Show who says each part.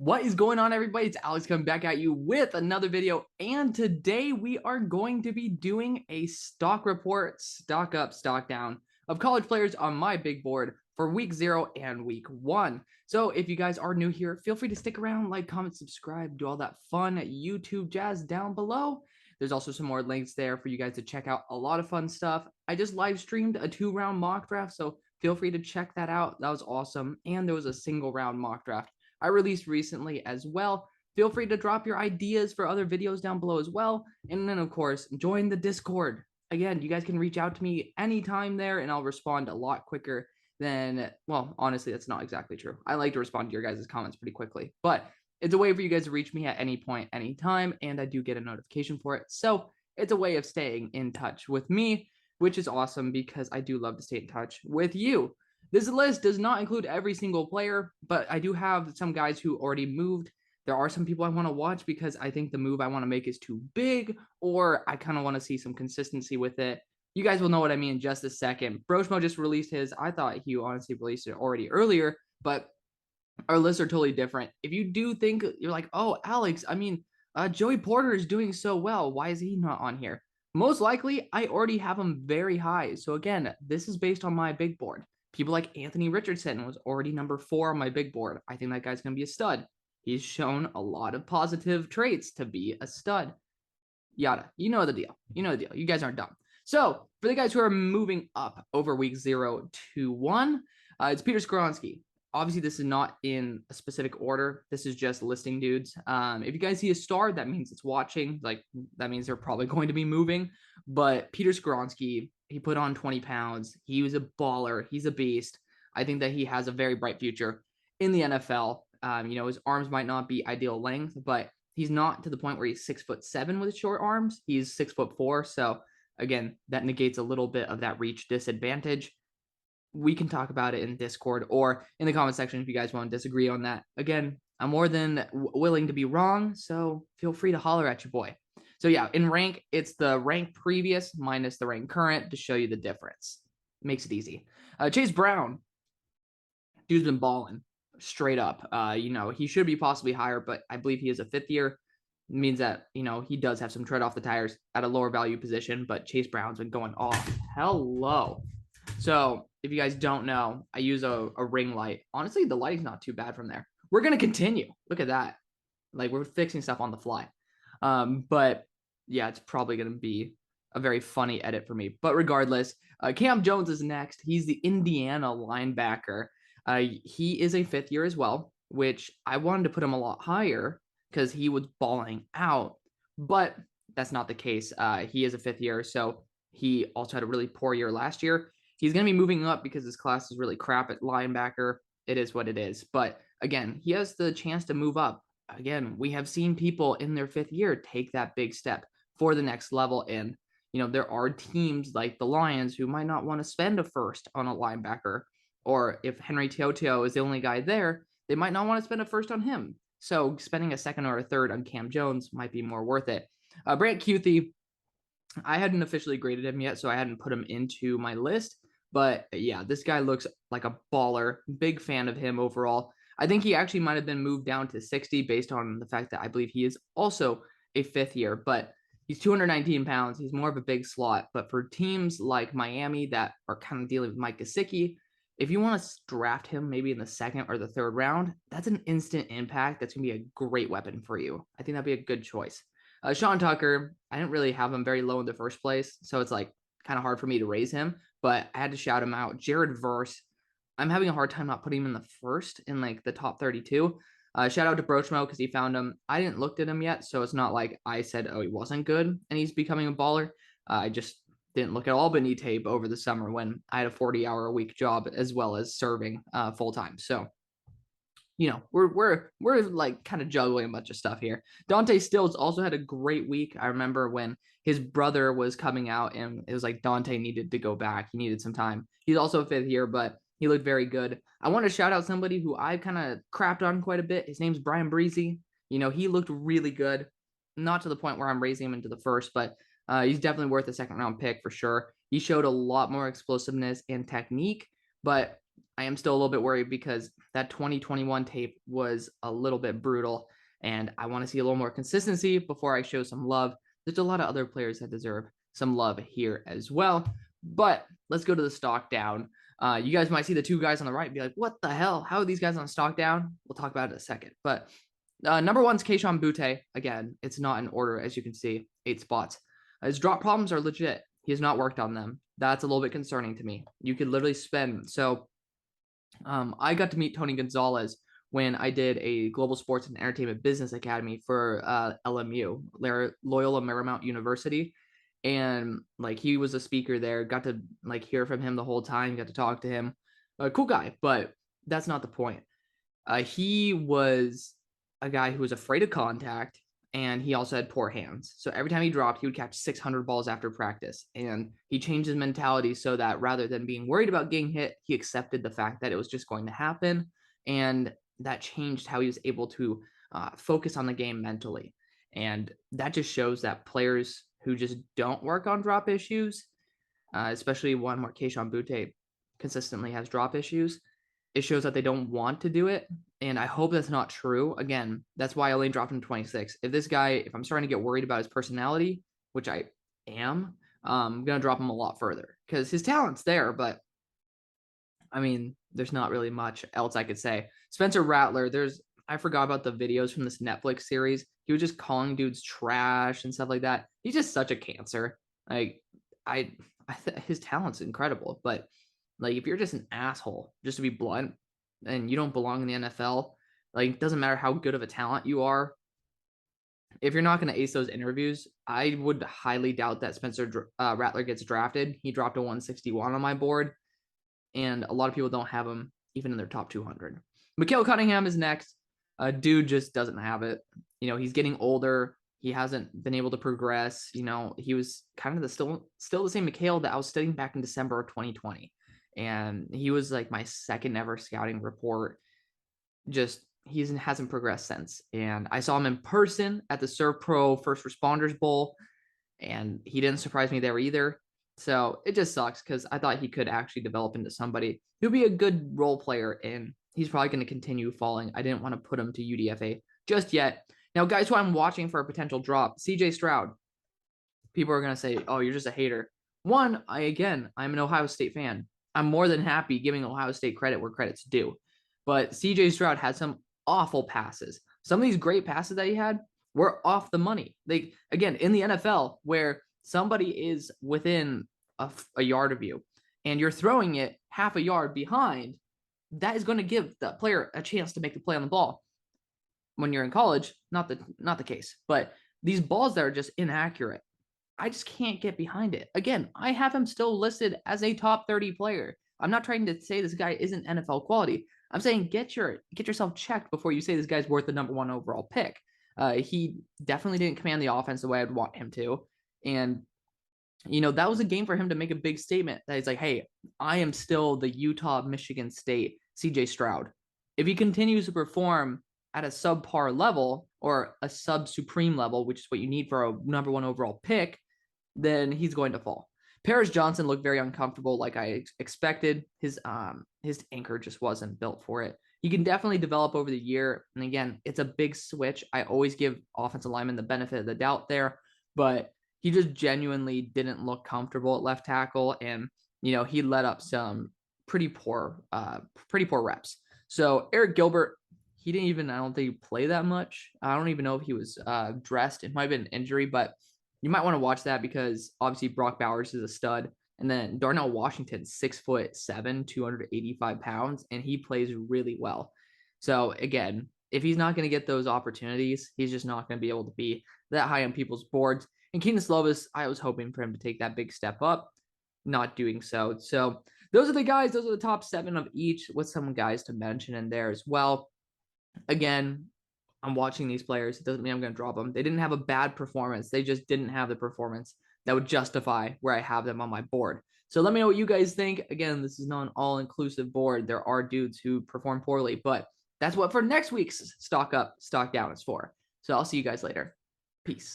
Speaker 1: What is going on, everybody? It's Alex coming back at you with another video, and today we are going to be doing a stock report, stock up, stock down of college players on my big board for week 0 and week 1. So if you guys are new here, feel free to stick around, like, comment, subscribe, do all that fun YouTube jazz down below. There's also some more links there for you guys to check out a lot of fun stuff. I just live streamed a 2-round mock draft, so feel free to check that out. That was awesome. And there was a single round mock draft I released recently as well. Feel free to drop your ideas for other videos down below as well. And then, of course, join the Discord. Again, you guys can reach out to me anytime there, and I'll respond a lot quicker than, well, honestly, that's not exactly true. I like to respond to your guys' comments pretty quickly, but it's a way for you guys to reach me at any point, anytime, and I do get a notification for it. So it's a way of staying in touch with me, which is awesome because I do love to stay in touch with you. This list does not include every single player, but I do have some guys who already moved. There are some people I want to watch because I think the move I want to make is too big, or I kind of want to see some consistency with it. You guys will know what I mean in just a second. Broshmo just released his. I thought he honestly released it already earlier, but our lists are totally different. If you do think you're like, oh, Alex, Joey Porter is doing so well. Why is he not on here? Most likely, I already have him very high. So again, this is based on my big board. People like Anthony Richardson was already number 4 on my big board. I think that guy's going to be a stud. He's shown a lot of positive traits to be a stud. Yada. You know the deal. You know the deal. You guys aren't dumb. So for the guys who are moving up over week 0 to 1, it's Peter Skoronski. Obviously, this is not in a specific order. This is just listing dudes. If you guys see a star, that means it's watching. Like, that means they're probably going to be moving. But Peter Skoronski, he put on 20 pounds. He was a baller. He's a beast. I think that he has a very bright future in the NFL. His arms might not be ideal length, but he's not to the point where he's 6'7" with short arms. He's 6'4". So again, that negates a little bit of that reach disadvantage. We can talk about it in Discord or in the comment section if you guys want to disagree on that. Again, I'm more than willing to be wrong, so feel free to holler at your boy. So yeah, in rank, it's the rank previous minus the rank current to show you the difference. Makes it easy. Chase Brown, dude's been balling straight up. He should be possibly higher, but I believe he is a 5th year. It means that, he does have some tread off the tires at a lower value position, but Chase Brown's been going off. Hello. So if you guys don't know, I use a ring light. Honestly, the lighting's not too bad from there. We're going to continue. Look at that. Like, we're fixing stuff on the fly. But yeah, it's probably going to be a very funny edit for me. But regardless, Cam Jones is next. He's the Indiana linebacker. He is a 5th year as well, which I wanted to put him a lot higher because he was balling out. But that's not the case. He is a 5th year, so he also had a really poor year last year. He's going to be moving up because his class is really crap at linebacker. It is what it is. But again, he has the chance to move up. Again, we have seen people in their 5th year take that big step for the next level. And, there are teams like the Lions who might not want to spend a 1st on a linebacker. Or if Henry To'oTo'o is the only guy there, they might not want to spend a 1st on him. So spending a 2nd or a 3rd on Cam Jones might be more worth it. Brant Kuithe, I hadn't officially graded him yet, so I hadn't put him into my list. But yeah, this guy looks like a baller. Big fan of him overall. I think he actually might have been moved down to 60 based on the fact that I believe he is also a 5th year, but he's 219 pounds. He's more of a big slot. But for teams like Miami that are kind of dealing with Mike Gesicki, if you want to draft him maybe in the 2nd or the 3rd round, that's an instant impact. That's going to be a great weapon for you. I think that'd be a good choice. Sean Tucker, I didn't really have him very low in the first place, so it's like kind of hard for me to raise him, but I had to shout him out. Jared Verse, I'm having a hard time not putting him in the 1st in like the top 32. Shout out to Brochmo because he found him. I didn't look at him yet, so it's not like I said, oh, he wasn't good and he's becoming a baller. I just didn't look at Albany tape over the summer when I had a 40-hour-a-week job as well as serving full time. So we're like kind of juggling a bunch of stuff here. Dante Stills also had a great week. I remember when his brother was coming out and it was like Dante needed to go back. He needed some time. He's also a 5th year, but he looked very good. I want to shout out somebody who I've kind of crapped on quite a bit. His name's Brian Breezy. He looked really good. Not to the point where I'm raising him into the 1st, but he's definitely worth a 2nd round pick for sure. He showed a lot more explosiveness and technique, but I am still a little bit worried because that 2021 tape was a little bit brutal, and I want to see a little more consistency before I show some love. There's a lot of other players that deserve some love here as well. But let's go to the stock down. You guys might see the two guys on the right and be like, what the hell? How are these guys on stock down? We'll talk about it in a second. But number one's Kayvon Butte. Again, it's not in order, as you can see, 8 spots. His drop problems are legit. He has not worked on them. That's a little bit concerning to me. You could literally spend. So I got to meet Tony Gonzalez when I did a Global Sports and Entertainment Business Academy for LMU, Loyola Marymount University. And like he was a speaker there, got to like hear from him the whole time, got to talk to him. Cool guy, but that's not the point. He was a guy who was afraid of contact, and he also had poor hands. So every time he dropped, he would catch 600 balls after practice. And he changed his mentality so that rather than being worried about getting hit, he accepted the fact that it was just going to happen. And that changed how he was able to focus on the game mentally. And that just shows that players who just don't work on drop issues, especially one where Kayvon Butte consistently has drop issues, it shows that they don't want to do it. And I hope that's not true. Again, that's why I only dropped him 26. If I'm starting to get worried about his personality, which I am, I'm going to drop him a lot further because his talent's there. But I mean, there's not really much else I could say. Spencer Rattler, I forgot about the videos from this Netflix series. He was just calling dudes trash and stuff like that. He's just such a cancer. Like, his talent's incredible, but like if you're just an asshole, just to be blunt, and you don't belong in the NFL, like it doesn't matter how good of a talent you are. If you're not going to ace those interviews, I would highly doubt that Spencer Rattler gets drafted. He dropped a 161 on my board, and a lot of people don't have him even in their top 200. Mikael Cunningham is next. Dude just doesn't have it. He's getting older. He hasn't been able to progress. He was kind of still the same Mikael that I was studying back in December of 2020. And he was like my second ever scouting report. Just he hasn't progressed since. And I saw him in person at the Serve Pro First Responders Bowl, and he didn't surprise me there either. So it just sucks because I thought he could actually develop into somebody who'd be a good role player, and he's probably going to continue falling. I didn't want to put him to UDFA just yet. Now, guys who I'm watching for a potential drop, CJ Stroud. People are going to say, oh, you're just a hater. One, I'm an Ohio State fan. I'm more than happy giving Ohio State credit where credit's due. But CJ Stroud had some awful passes. Some of these great passes that he had were off the money. Again, in the NFL, where somebody is within a yard of you and you're throwing it half a yard behind, that is going to give the player a chance to make the play on the ball. When you're in college, not the case. But these balls that are just inaccurate, I just can't get behind it. Again, I have him still listed as a top 30 player. I'm not trying to say this guy isn't NFL quality. I'm saying get yourself checked before you say this guy's worth the number 1 overall pick. He definitely didn't command the offense the way I'd want him to. And, that was a game for him to make a big statement that he's like, hey, I am still the Utah, Michigan State CJ Stroud. If he continues to perform at a subpar level or a sub-supreme level, which is what you need for a number 1 overall pick, then he's going to fall. Paris Johnson looked very uncomfortable like I expected. His anchor just wasn't built for it. He can definitely develop over the year. And again, it's a big switch. I always give offensive linemen the benefit of the doubt there, but he just genuinely didn't look comfortable at left tackle. And, he let up some pretty poor reps. So Eric Gilbert, I don't think he played that much. I don't even know if he was dressed. It might have been an injury, but you might want to watch that because obviously Brock Bowers is a stud. And then Darnell Washington, 6'7", 285 pounds, and he plays really well. So again, if he's not going to get those opportunities, he's just not going to be able to be that high on people's boards. And Keenan Slovis, I was hoping for him to take that big step up, not doing so. So those are the guys. Those are the top 7 of each, with some guys to mention in there as well. Again, I'm watching these players. It doesn't mean I'm going to drop them. They didn't have a bad performance. They just didn't have the performance that would justify where I have them on my board. So let me know what you guys think. Again, this is not an all-inclusive board. There are dudes who perform poorly, but that's what for next week's Stock Up, Stock Down is for. So I'll see you guys later. Peace.